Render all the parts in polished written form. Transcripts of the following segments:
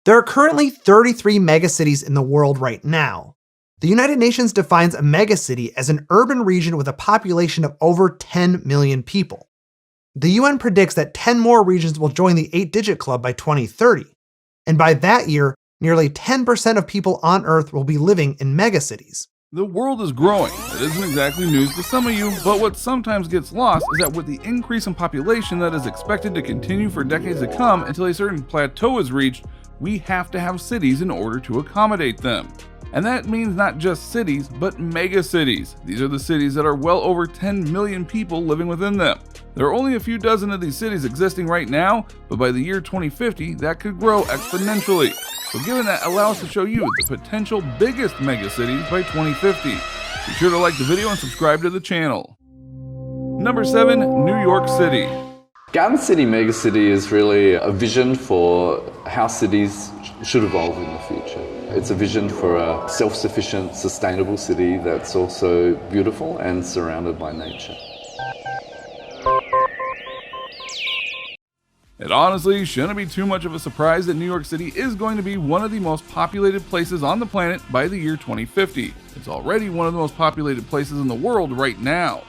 There are currently 33 megacities in the world right now. The United Nations defines a megacity as an urban region with a population of over 10 million people. The UN predicts that 10 more regions will join the 8-digit club by 2030. And by that year, nearly 10% of people on Earth will be living in megacities. The world is growing. It isn't exactly news to some of you, but what sometimes gets lost is that with the increase in population that is expected to continue for decades to come until a certain plateau is reached, we have to have cities in order to accommodate them. And that means not just cities, but megacities. These are the cities that are well over 10 million people living within them. There are only a few dozen of these cities existing right now, but by the year 2050, that could grow exponentially. So given that, allow us to show you the potential biggest megacities by 2050. Be sure to like the video and subscribe to the channel. Number 7, New York City. Garden City Megacity is really a vision for how cities should evolve in the future. It's a vision for a self-sufficient, sustainable city that's also beautiful and surrounded by nature. It honestly shouldn't be too much of a surprise that New York City is going to be one of the most populated places on the planet by the year 2050. It's already one of the most populated places in the world right now.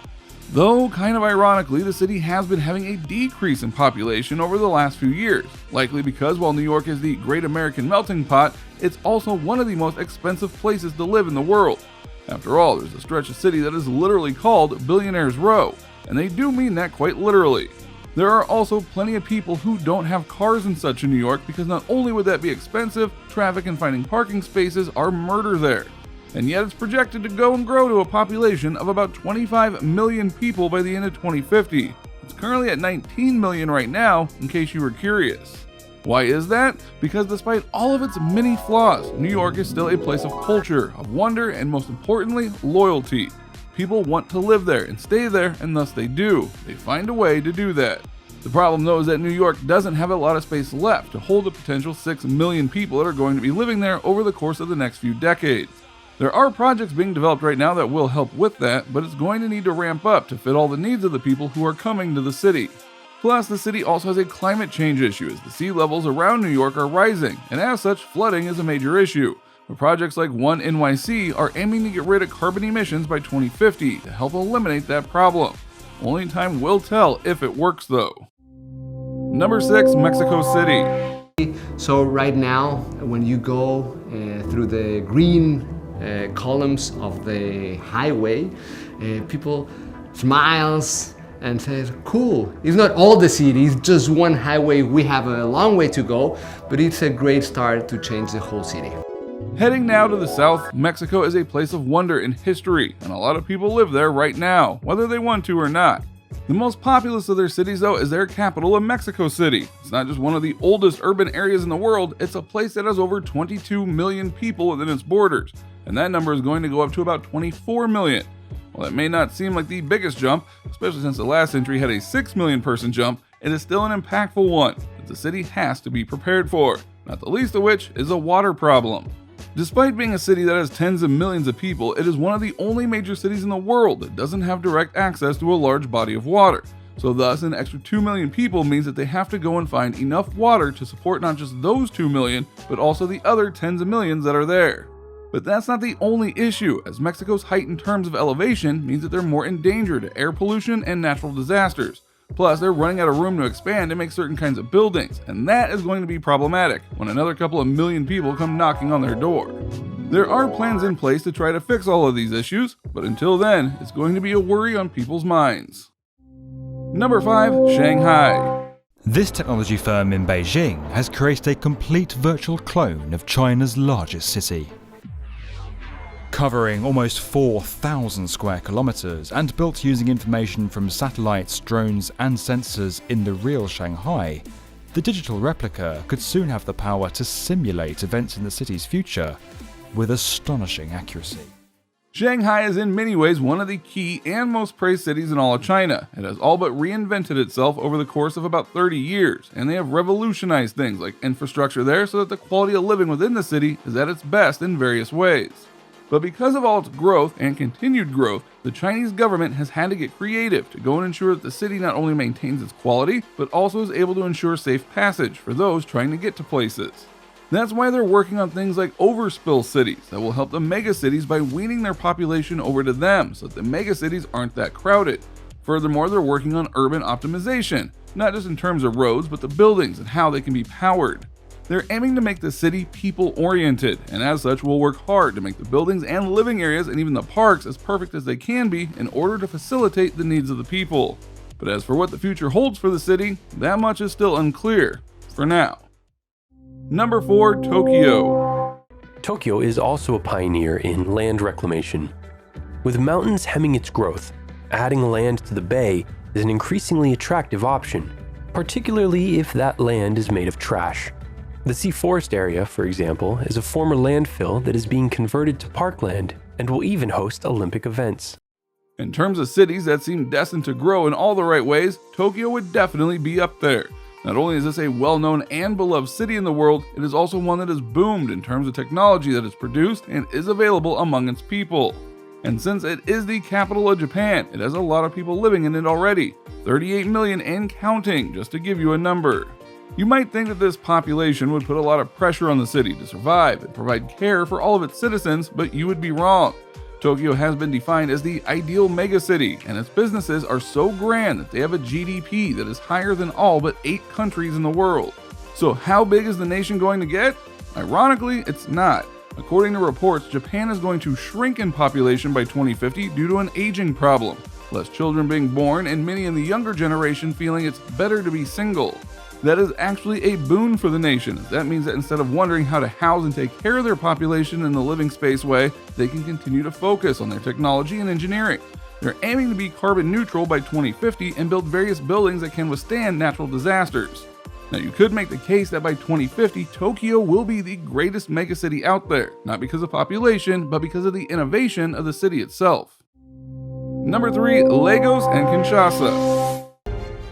Though, kind of ironically, the city has been having a decrease in population over the last few years, likely because while New York is the great American melting pot, it's also one of the most expensive places to live in the world. After all, there's a stretch of city that is literally called Billionaire's Row, and they do mean that quite literally. There are also plenty of people who don't have cars and such in New York because not only would that be expensive, traffic and finding parking spaces are murder there. And yet it's projected to go and grow to a population of about 25 million people by the end of 2050. It's currently at 19 million right now, in case you were curious. Why is that? Because despite all of its many flaws, New York is still a place of culture, of wonder, and most importantly, loyalty. People want to live there and stay there, and thus they do. They find a way to do that. The problem though is that New York doesn't have a lot of space left to hold the potential 6 million people that are going to be living there over the course of the next few decades. There are projects being developed right now that will help with that, but it's going to need to ramp up to fit all the needs of the people who are coming to the city. Plus, the city also has a climate change issue as the sea levels around New York are rising, and as such, flooding is a major issue. But projects like One NYC are aiming to get rid of carbon emissions by 2050 to help eliminate that problem. Only time will tell if it works though. Number 6, Mexico City. So right now, when you go through the green columns of the highway, people smiles and says, cool, it's not all the city, it's just one highway, we have a long way to go, but it's a great start to change the whole city. Heading now to the south, Mexico is a place of wonder and history, and a lot of people live there right now, whether they want to or not. The most populous of their cities though is their capital of Mexico City. It's not just one of the oldest urban areas in the world, it's a place that has over 22 million people within its borders, and that number is going to go up to about 24 million. While that may not seem like the biggest jump, especially since the last century had a 6 million person jump, it is still an impactful one that the city has to be prepared for, not the least of which is a water problem. Despite being a city that has tens of millions of people, it is one of the only major cities in the world that doesn't have direct access to a large body of water. So thus, an extra 2 million people means that they have to go and find enough water to support not just those 2 million, but also the other tens of millions that are there. But that's not the only issue, as Mexico's height in terms of elevation means that they're more in danger to air pollution and natural disasters. Plus, they're running out of room to expand and make certain kinds of buildings, and that is going to be problematic when another couple of million people come knocking on their door. There are plans in place to try to fix all of these issues, but until then, it's going to be a worry on people's minds. Number 5, Shanghai. This technology firm in Beijing has created a complete virtual clone of China's largest city. Covering almost 4,000 square kilometers and built using information from satellites, drones and sensors in the real Shanghai, the digital replica could soon have the power to simulate events in the city's future with astonishing accuracy. Shanghai is in many ways one of the key and most praised cities in all of China. It has all but reinvented itself over the course of about 30 years, and they have revolutionized things like infrastructure there so that the quality of living within the city is at its best in various ways. But because of all its growth and continued growth, the Chinese government has had to get creative to go and ensure that the city not only maintains its quality, but also is able to ensure safe passage for those trying to get to places. That's why they're working on things like overspill cities that will help the megacities by weaning their population over to them so that the megacities aren't that crowded. Furthermore, they're working on urban optimization, not just in terms of roads, but the buildings and how they can be powered. They're aiming to make the city people-oriented, and as such will work hard to make the buildings and living areas and even the parks as perfect as they can be in order to facilitate the needs of the people. But as for what the future holds for the city, that much is still unclear, for now. Number 4, Tokyo. Tokyo is also a pioneer in land reclamation. With mountains hemming its growth, adding land to the bay is an increasingly attractive option, particularly if that land is made of trash. The Sea Forest area, for example, is a former landfill that is being converted to parkland and will even host Olympic events. In terms of cities that seem destined to grow in all the right ways, Tokyo would definitely be up there. Not only is this a well-known and beloved city in the world, it is also one that has boomed in terms of technology that is produced and is available among its people. And since it is the capital of Japan, it has a lot of people living in it already, 38 million and counting, just to give you a number. You might think that this population would put a lot of pressure on the city to survive and provide care for all of its citizens, but you would be wrong. Tokyo has been defined as the ideal megacity, and its businesses are so grand that they have a GDP that is higher than all but 8 countries in the world. So how big is the nation going to get? Ironically, it's not. According to reports, Japan is going to shrink in population by 2050 due to an aging problem, less children being born and many in the younger generation feeling it's better to be single. That is actually a boon for the nation. That means that instead of wondering how to house and take care of their population in the living space way, they can continue to focus on their technology and engineering. They're aiming to be carbon neutral by 2050 and build various buildings that can withstand natural disasters. Now, you could make the case that by 2050, Tokyo will be the greatest megacity out there, not because of population, but because of the innovation of the city itself. Number 3, Lagos and Kinshasa.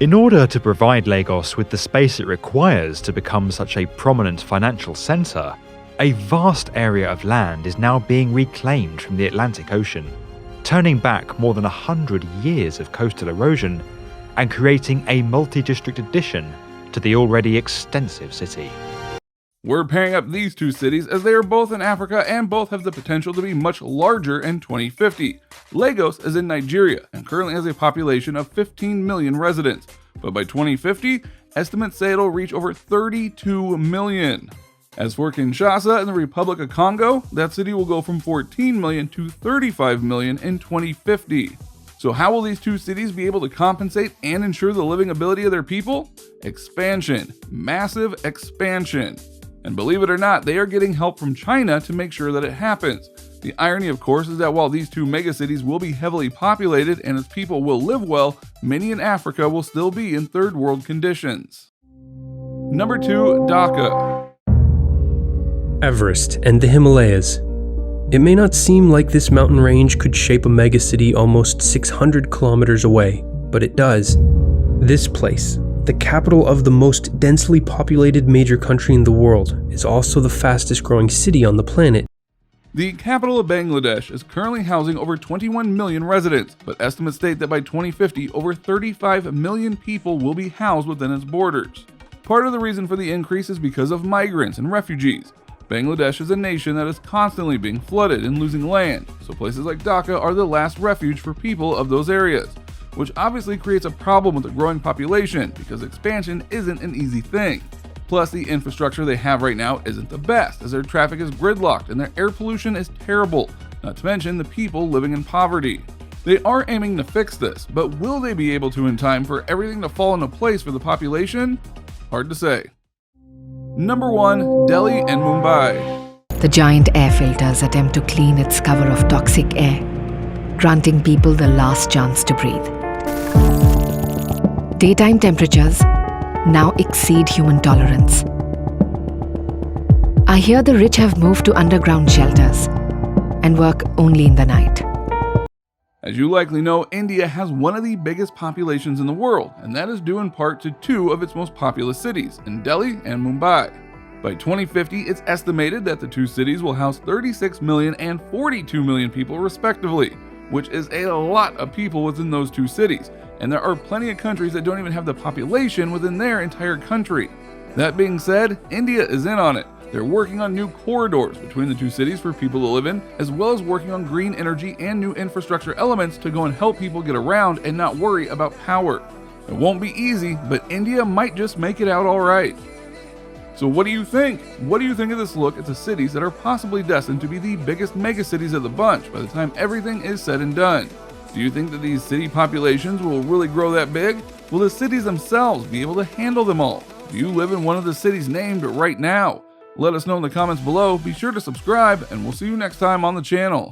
In order to provide Lagos with the space it requires to become such a prominent financial centre, a vast area of land is now being reclaimed from the Atlantic Ocean, turning back more than 100 years of coastal erosion and creating a multi-district addition to the already extensive city. We're pairing up these two cities as they are both in Africa and both have the potential to be much larger in 2050. Lagos is in Nigeria and currently has a population of 15 million residents, but by 2050, estimates say it'll reach over 32 million. As for Kinshasa in the Republic of Congo, that city will go from 14 million to 35 million in 2050. So how will these two cities be able to compensate and ensure the living ability of their people? Expansion. Massive expansion. And believe it or not, they are getting help from China to make sure that it happens. The irony, of course, is that while these two megacities will be heavily populated and its people will live well, many in Africa will still be in third world conditions. Number 2, Dhaka. Everest and the Himalayas. It may not seem like this mountain range could shape a megacity almost 600 kilometers away, but it does. This place, the capital of the most densely populated major country in the world, is also the fastest growing city on the planet. The capital of Bangladesh is currently housing over 21 million residents, but estimates state that by 2050, over 35 million people will be housed within its borders. Part of the reason for the increase is because of migrants and refugees. Bangladesh is a nation that is constantly being flooded and losing land, so places like Dhaka are the last refuge for people of those areas, which obviously creates a problem with the growing population because expansion isn't an easy thing. Plus, the infrastructure they have right now isn't the best, as their traffic is gridlocked and their air pollution is terrible, not to mention the people living in poverty. They are aiming to fix this, but will they be able to in time for everything to fall into place for the population? Hard to say. Number 1, Delhi and Mumbai. The giant air filters attempt to clean its cover of toxic air, granting people the last chance to breathe. Daytime temperatures now exceed human tolerance. I hear the rich have moved to underground shelters and work only in the night. As you likely know, India has one of the biggest populations in the world, and that is due in part to two of its most populous cities, in Delhi and Mumbai. By 2050, it's estimated that the two cities will house 36 million and 42 million people respectively, which is a lot of people within those two cities, and there are plenty of countries that don't even have the population within their entire country. That being said, India is in on it. They're working on new corridors between the two cities for people to live in, as well as working on green energy and new infrastructure elements to go and help people get around and not worry about power. It won't be easy, but India might just make it out alright. So what do you think? What do you think of this look at the cities that are possibly destined to be the biggest megacities of the bunch by the time everything is said and done? Do you think that these city populations will really grow that big? Will the cities themselves be able to handle them all? Do you live in one of the cities named right now? Let us know in the comments below. Be sure to subscribe, and we'll see you next time on the channel.